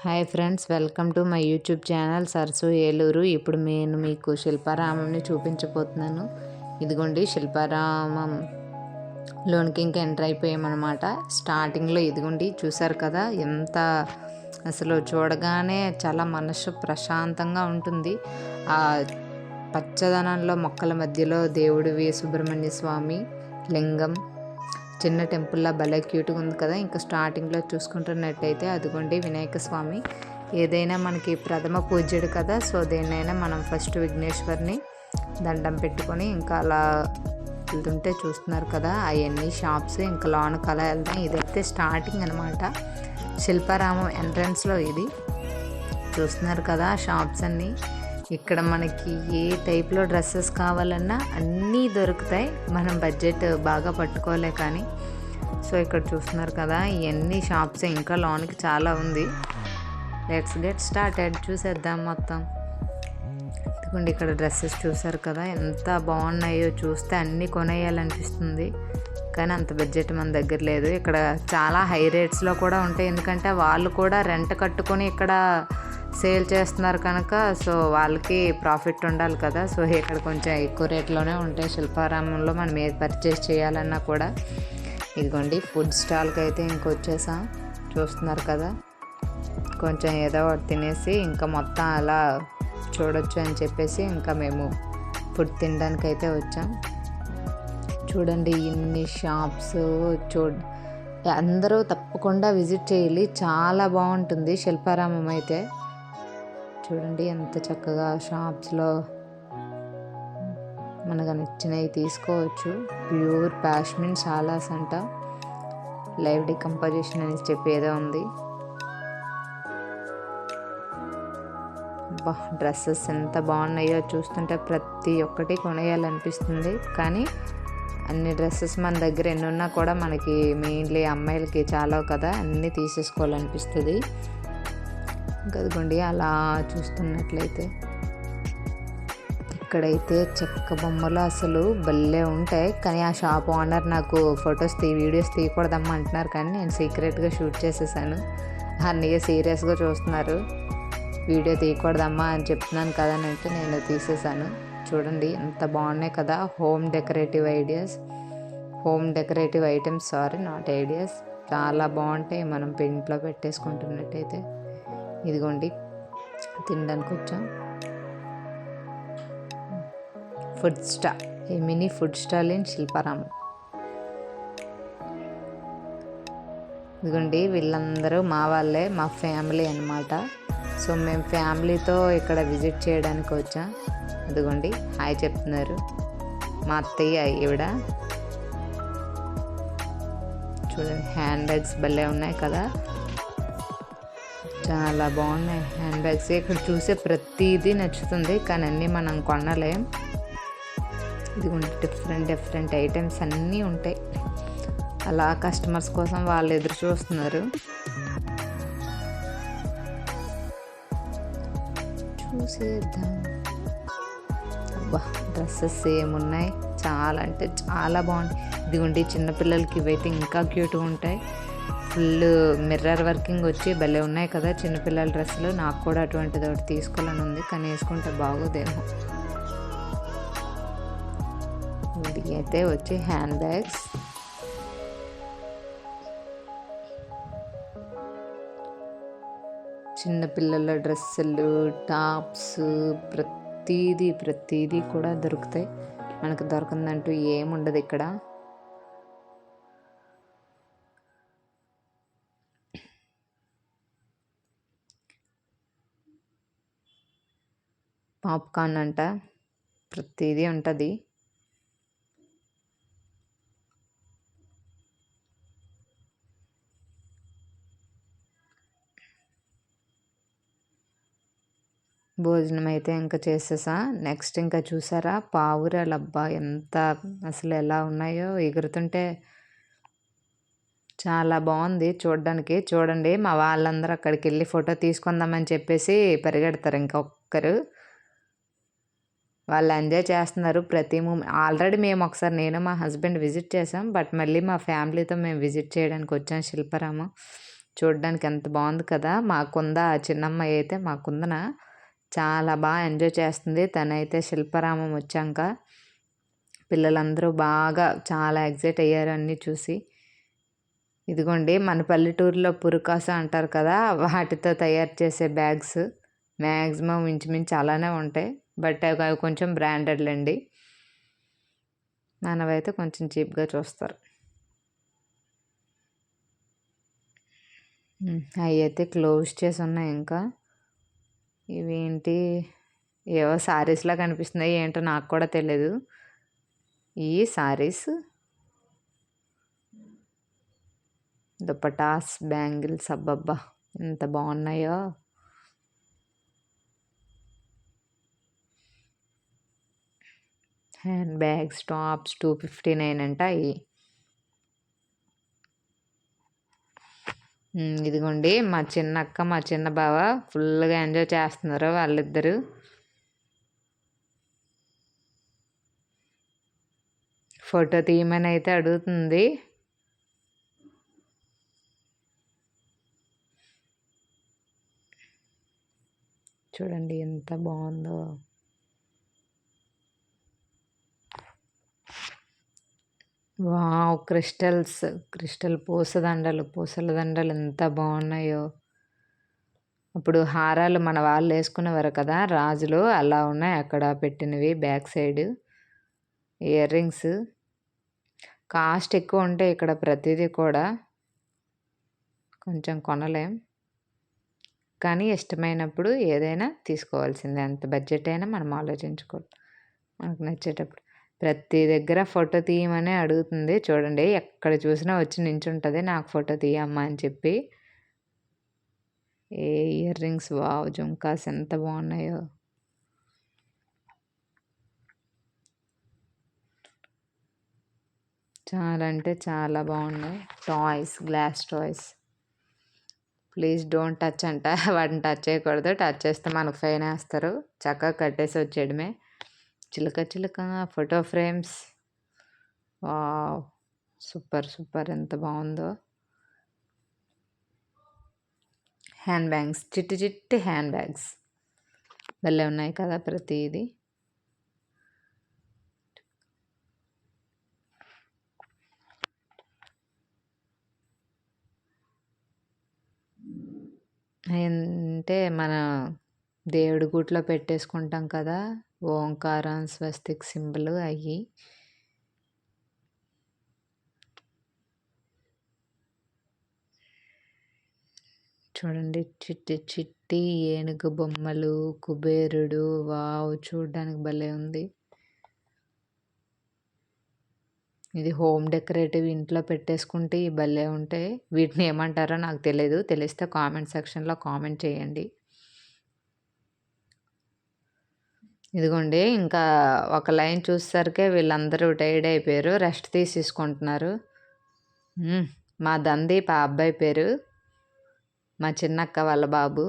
Hi friends, welcome to my YouTube channel Sarasu Eluru. ఇప్పుడు నేను మీకు శిల్పారామంని చూపించబోతున్నాను. ఇదిగోండి శిల్పారామం లోనికి ఇంకా ఎంటర్ అయిపోయామన్నమాట. స్టార్టింగ్లో ఇదిగోండి చూసారు కదా, ఎంత అసలు చూడగానే చాలా మనసు ప్రశాంతంగా ఉంటుంది. ఆ పచ్చదనంలో మొక్కల మధ్యలో దేవుడివి సుబ్రహ్మణ్య స్వామి లింగం, చిన్న టెంపుల్లా భలే క్యూట్గా ఉంది కదా. ఇంకా స్టార్టింగ్లో చూసుకుంటున్నట్టయితే అదిగోండి వినాయక స్వామి. ఏదైనా మనకి ప్రథమ పూజ్యుడు కదా, సో దేన్నైనా మనం ఫస్ట్ విఘ్నేశ్వరిని దండం పెట్టుకొని ఇంకా అలా వెళ్తుంటే చూస్తున్నారు కదా, అవన్నీ షాప్స్. ఇంకా లోనకి అలా వెళ్దాం. ఇదైతే స్టార్టింగ్ అనమాట, శిల్పారామం ఎంట్రన్స్లో ఇది చూస్తున్నారు కదా షాప్స్ అన్నీ. ఇక్కడ మనకి ఏ టైప్లో డ్రెస్సెస్ కావాలన్నా అన్నీ దొరుకుతాయి, మనం బడ్జెట్ బాగా పట్టుకోలే కానీ. సో ఇక్కడ చూస్తున్నారు కదా, ఇవన్నీ షాప్స్. ఇంకా లోనికి చాలా ఉంది. లెట్స్ గెట్ స్టార్టెడ్, చూసేద్దాం మొత్తం. ఎందుకంటే ఇక్కడ డ్రెస్సెస్ చూసారు కదా ఎంత బాగున్నాయో, చూస్తే అన్నీ కొనేయాలనిపిస్తుంది కానీ అంత బడ్జెట్ మన దగ్గర లేదు. ఇక్కడ చాలా హై రేట్స్లో కూడా ఉంటాయి, ఎందుకంటే వాళ్ళు కూడా రెంట్ కట్టుకొని ఇక్కడ సేల్ చేస్తున్నారు కనుక, సో వాళ్ళకి ప్రాఫిట్ ఉండాలి కదా. సో ఇక్కడ కొంచెం ఎక్కువ రేట్లోనే ఉంటాయి శిల్పారామంలో మనం ఏది పర్చేస్ చేయాలన్నా కూడా. ఇదిగోండి ఫుడ్ స్టాల్కి అయితే ఇంకొచ్చేసాం, చూస్తున్నారు కదా. కొంచెం ఏదో ఒకటి తినేసి ఇంకా మొత్తం అలా చూడొచ్చు అని చెప్పేసి ఇంకా మేము ఫుడ్ తినడానికి అయితే వచ్చాం. చూడండి ఇన్ని షాప్స్, అందరూ తప్పకుండా విజిట్ చేయాలి, చాలా బాగుంటుంది శిల్పారామం అయితే. చూడండి ఎంత చక్కగా షాప్స్లో మనకు నచ్చినవి తీసుకోవచ్చు. ప్యూర్ పాష్మిన్ సాలాస్ అంట, లైవ్ డికంపోజిషన్ అని చెప్పి ఏదో ఉంది. డ్రెస్సెస్ ఎంత బాగున్నాయో చూస్తుంటే ప్రతి ఒక్కటి కొనేయాలనిపిస్తుంది, కానీ అన్ని డ్రెస్సెస్ మన దగ్గర ఎన్ని ఉన్నా కూడా మనకి మెయిన్లీ అమ్మాయిలకి చాలా కదా, అన్నీ తీసేసుకోవాలనిపిస్తుంది. గదిగోండి అలా చూస్తున్నట్లయితే ఇక్కడైతే చెక్క బొమ్మలు అసలు భలే ఉంటాయి. కానీ ఆ షాప్ ఓనర్ నాకు వీడియోస్ తీయకూడదమ్మా అంటున్నారు, కానీ నేను సీక్రెట్గా షూట్ చేసేసాను. అన్నయ్య సీరియస్గా చూస్తున్నారు, వీడియో తీయకూడదమ్మా అని చెప్తున్నాను కదా అని అంటే నేను తీసేసాను. చూడండి ఎంత బాగున్నాయి కదా, home decorative items, not ideas. చాలా బాగుంటాయి మనం ఇంట్లో పెట్టేసుకుంటున్నట్టయితే. ఇదిగోండి తినడానికి వచ్చాం. Food stall, A mini food stall in Shilparamam. ఇదిగోండి వీళ్ళందరూ మా వాళ్ళే, మా ఫ్యామిలీ అన్నమాట. సో మేము ఫ్యామిలీతో ఇక్కడ విజిట్ చేయడానికి వచ్చాం. అదిగోండి హాయ్ చెప్తున్నారు మా అత్తయ్య ఈవిడ. చూడండి హ్యాండ్ బ్యాగ్స్ భలే ఉన్నాయి కదా, చాలా బాగున్నాయి హ్యాండ్ బ్యాగ్స్. ఇక్కడ చూసే ప్రతిదీ నచ్చుతుంది కానీ అన్నీ మనం కొనలేం. ఇదిగోండి డిఫరెంట్ ఐటమ్స్ అన్నీ ఉంటాయి. అలా కస్టమర్స్ కోసం వాళ్ళు ఎదురు చూస్తున్నారు. చూసేద్దాం. అబ్బా డ్రెస్సెస్ ఏమున్నాయి, చాలా అంటే చాలా బాగున్నాయి. ఇదిగోండి చిన్నపిల్లలకి ఇవైతే ఇంకా క్యూట్గా ఉంటాయి. ఫుల్ మిర్రర్ వర్కింగ్ వచ్చి భలే ఉన్నాయి కదా చిన్నపిల్లల డ్రెస్సులు. నాకు కూడా అటువంటిది ఒకటి తీసుకోవాలని ఉంది, కానీ వేసుకుంటే బాగోదేమో. ఇది అయితే వచ్చి హ్యాండ్ బ్యాగ్స్. చిన్నపిల్లల డ్రెస్సులు, టాప్స్, ప్రతిదీ కూడా దొరుకుతాయి. మనకు దొరకందంటూ ఏముండదు ఇక్కడ. పాప్కార్న్ అంట, ప్రతిదీ ఉంటుంది. భోజనం అయితే ఇంకా చేసేసా. నెక్స్ట్ ఇంకా చూసారా పావురాలు, అబ్బా ఎంత అసలు ఎలా ఉన్నాయో ఎగురుతుంటే, చాలా బాగుంది చూడడానికి. చూడండి మా వాళ్ళందరూ అక్కడికి వెళ్ళి ఫోటో తీసుకుందామని చెప్పేసి పరిగెడతారు. ఇంకొక్కరు వాళ్ళు ఎంజాయ్ చేస్తున్నారు ప్రతి మూమెంట్. ఆల్రెడీ మేము ఒకసారి నేను మా హస్బెండ్ విజిట్ చేసాం, బట్ మళ్ళీ మా ఫ్యామిలీతో మేము విజిట్ చేయడానికి వచ్చాం శిల్పారామం. చూడడానికి ఎంత బాగుంది కదా. మా కుంద చిన్నమ్మాయి అయితే మా కుందన చాలా బాగా ఎంజాయ్ చేస్తుంది. తనైతే శిల్పారామం వచ్చాక పిల్లలందరూ బాగా చాలా ఎగ్జైట్ అయ్యారు అన్నీ చూసి. ఇదిగోండి మన పల్లెటూరులో పురుకాస అంటారు కదా, వాటితో తయారు చేసే బ్యాగ్స్ మ్యాక్సిమం ఇంచుమించు అలానే ఉంటాయి. బట్ అవి కొంచెం బ్రాండెడ్లండి. మనవైతే కొంచెం చీప్గా చూస్తారు. అవి అయితే క్లోజ్ చేసి ఉన్నాయి. ఇంకా ఇవేంటి ఏవో శారీస్లా కనిపిస్తున్నాయి, ఏంటో నాకు కూడా తెలియదు. ఈ శారీస్ దుపటాస్ బ్యాంగిల్స్ అబ్బబ్బా ఎంత బాగున్నాయో. హ్యాండ్ బ్యాగ్స్ టాప్స్ 259 అంట. ఇదిగోండి మా చిన్నక్క మా చిన్న బావ ఫుల్గా ఎంజాయ్ చేస్తున్నారు వాళ్ళిద్దరు. ఫోటో తీయమని అయితే అడుగుతుంది. చూడండి ఎంత బాగుందో. వావ్, క్రిస్టల్ పూసల దండలు ఎంత బాగున్నాయో. అప్పుడు హారాలు మన వాళ్ళు వేసుకునేవారు కదా రాజులు, అలా ఉన్నాయి అక్కడ పెట్టినవి. Back side ear rings cost ఎక్కువ ఉంటాయి ఇక్కడ. ప్రతిదీ కూడా కొంచెం కొనలేం, కానీ ఇష్టమైనప్పుడు ఏదైనా తీసుకోవాల్సిందే. ఎంత బడ్జెట్ అయినా మనం ఆలోచించుకోవాలి మనకు నచ్చేటప్పుడు. ప్రతి దగ్గర ఫోటో తీయమనే అడుగుతుంది. చూడండి ఎక్కడ చూసినా వచ్చి నించుంటుంది నాకు ఫోటో తీయమ్మా అని చెప్పి. ఏ ఇయర్ రింగ్స్ వావ్, జుంకాస్ ఎంత బాగున్నాయో. చాలా అంటే చాలా బాగున్నాయి. Toys, glass toys. Please don't touch అంట, వాటిని టచ్ చేయకూడదు. టచ్ చేస్తే మనకు ఫైన్ వేస్తారు. చక్కగా కట్టేసి వచ్చేయడమే. చిలక చిలక ఫోటో ఫ్రేమ్స్ వావ్, సూపర్ ఎంత బాగుందో. హ్యాండ్ బ్యాగ్స్, చిట్టి హ్యాండ్ బ్యాగ్స్ భలే ఉన్నాయి కదా ప్రతిదీ. అంటే మన దేవుడి గుట్లో పెట్టేసుకుంటాం కదా, ఓంకారం స్వస్తిక్ సింబల్ అవి. చూడండి చిట్టి ఏనుగు బొమ్మలు, కుబేరుడు. వావ్, చూడడానికి భలే ఉంది. ఇది హోమ్ డెకరేటివ్, ఇంట్లో పెట్టేసుకుంటే ఈ భలే ఉంటాయి. వీటిని ఏమంటారో నాకు తెలియదు, తెలిస్తే కామెంట్ సెక్షన్లో కామెంట్ చేయండి. ఇదిగోండి ఇంకా ఒక లైన్ చూసేసరికే వీళ్ళందరూ టైర్డ్ అయిపోయారు, రెస్ట్ తీసుకుంటున్నారు. మా దందీప్ ఆ అబ్బాయి పేరు, మా చిన్నక్క వాళ్ళ బాబు.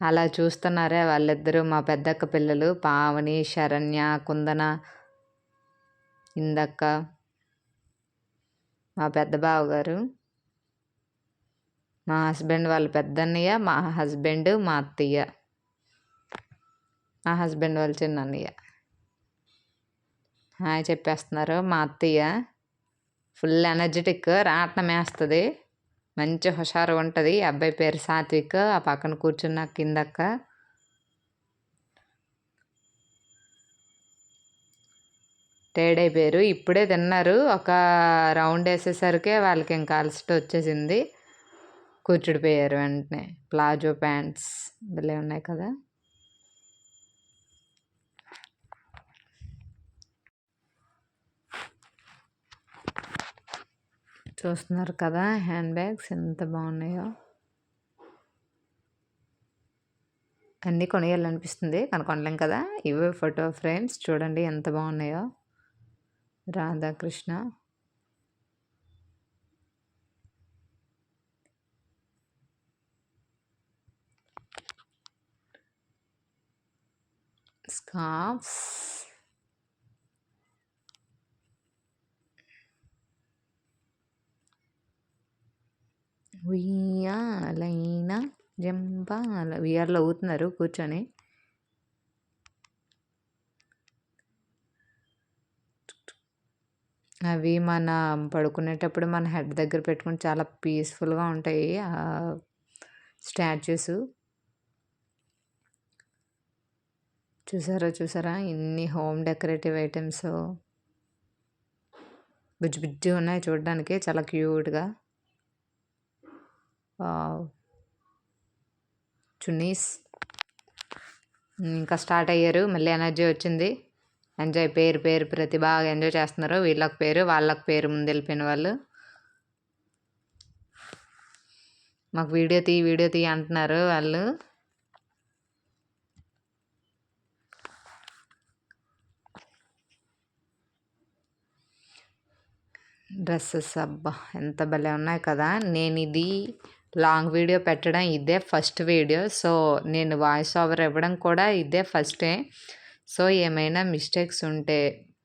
అలా చూస్తున్నారే వాళ్ళిద్దరూ మా పెద్దక్క పిల్లలు, పావని, శరణ్య, కుందన, ఇందక్క, మా పెద్ద బావగారు, మా హస్బెండ్ వాళ్ళ పెద్దన్నయ్య, మా హస్బెండ్, మా అత్తయ్య, మా హస్బెండ్ వాళ్ళ చిన్నన్నయ్య. హాయ్ చెప్పేస్తున్నారు. మా అత్తయ్య ఫుల్ ఎనర్జెటిక్, రాట్నం వేస్తుంది, మంచి హుషారు ఉంటుంది. అబ్బాయి పేరు సాత్విక్, ఆ పక్కన కూర్చున్న కిందక్క. టైర్డ్ అయిపోయారు, ఇప్పుడే తిన్నారు. ఒక రౌండ్ వేసేసరికి వాళ్ళకి ఇంకా అలసట వచ్చేసింది, కూర్చుడిపోయారు వెంటనే. ప్లాజో ప్యాంట్స్ భలే ఉన్నాయి కదా. చూస్తున్నారు కదా హ్యాండ్ బ్యాగ్స్ ఎంత బాగున్నాయో. అన్నీ కొనేయాలనిపిస్తుంది కానీ కొనలేం కదా. ఇవే ఫోటో ఫ్రేమ్స్ చూడండి ఎంత బాగున్నాయో. రాధాకృష్ణ, స్కార్ఫ్స్, జంపాలైనా జంపాల ఉయ్యాలలో ఊగుతున్నారు కూర్చొని. అవి పడుకునేటప్పుడు మన హెడ్ దగ్గర పెట్టుకుని చాలా పీస్ఫుల్గా ఉంటాయి ఆ స్టాచ్యూస్. చూసారా ఇన్ని హోమ్ డెకరేటివ్ ఐటమ్స్ బుజ్జి బుజ్జిగా ఉన్నాయి చూడడానికి, చాలా క్యూట్గా. చున్నీస్ ఇంకా స్టార్ట్ అయ్యారు, మళ్ళీ ఎనర్జీ వచ్చింది. ఎంజాయ్ పేరు ప్రతి బాగా ఎంజాయ్ చేస్తున్నారు. వీళ్ళకి పేరు వాళ్ళకి పేరు ముందు వెళ్ళిపోయిన వాళ్ళు. మాకు వీడియో తీ అంటున్నారు వాళ్ళు. డ్రెస్సెస్ అబ్బా ఎంత భలే ఉన్నాయి కదా. నేను ఇది లాంగ్ వీడియో పెట్టడం ఇదే ఫస్ట్ వీడియో. సో నేను వాయిస్ ఓవర్ ఇవ్వడం కూడా ఇదే ఫస్టే. సో ఏమైనా మిస్టేక్స్ ఉంటే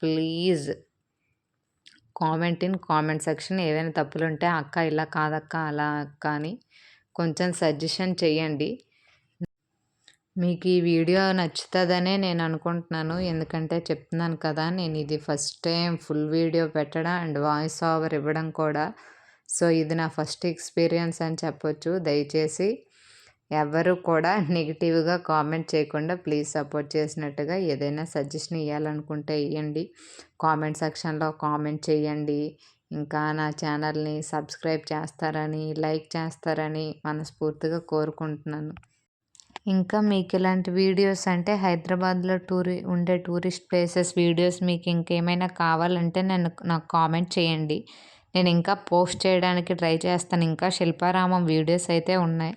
ప్లీజ్ కామెంట్ సెక్షన్. ఏవైనా తప్పులు ఉంటే అక్క ఇలా కాదక్క అలా అక్క అని కొంచెం సజెషన్ చేయండి. మీకు ఈ వీడియో నచ్చుతుందనే నేను అనుకుంటున్నాను. ఎందుకంటే చెప్తున్నాను కదా, నేను ఇది ఫస్ట్ టైం ఫుల్ వీడియో పెట్టడం అండ్ వాయిస్ ఓవర్ ఇవ్వడం కూడా. సో ఇది నా ఫస్ట్ ఎక్స్పీరియన్స్ అని చెప్పొచ్చు. దయచేసి ఎవరు కూడా నెగిటివ్గా కామెంట్ చేయకుండా ప్లీజ్ సపోర్ట్ చేసినట్టుగా ఏదైనా సజెషన్ ఇవ్వాలనుకుంటే ఇవ్వండి. కామెంట్ సెక్షన్లో కామెంట్ చేయండి. ఇంకా నా ఛానల్ని సబ్స్క్రైబ్ చేస్తారని, లైక్ చేస్తారని మనస్ఫూర్తిగా కోరుకుంటున్నాను. ఇంకా మీకు ఇలాంటి వీడియోస్ అంటే హైదరాబాద్లో ఉండే టూరిస్ట్ ప్లేసెస్ వీడియోస్ మీకు ఇంకేమైనా కావాలంటే నాకు కామెంట్ చేయండి. నేను ఇంకా పోస్ట్ చేయడానికి ట్రై చేస్తాను. ఇంకా శిల్పారామం వీడియోస్ అయితే ఉన్నాయి.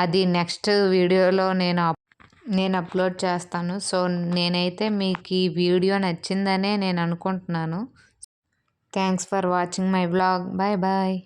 అది నెక్స్ట్ వీడియోలో నేను అప్లోడ్ చేస్తాను. సో నేనైతే మీకు ఈ వీడియో నచ్చిందనే నేను అనుకుంటున్నాను. Thanks for watching my vlog. Bye bye.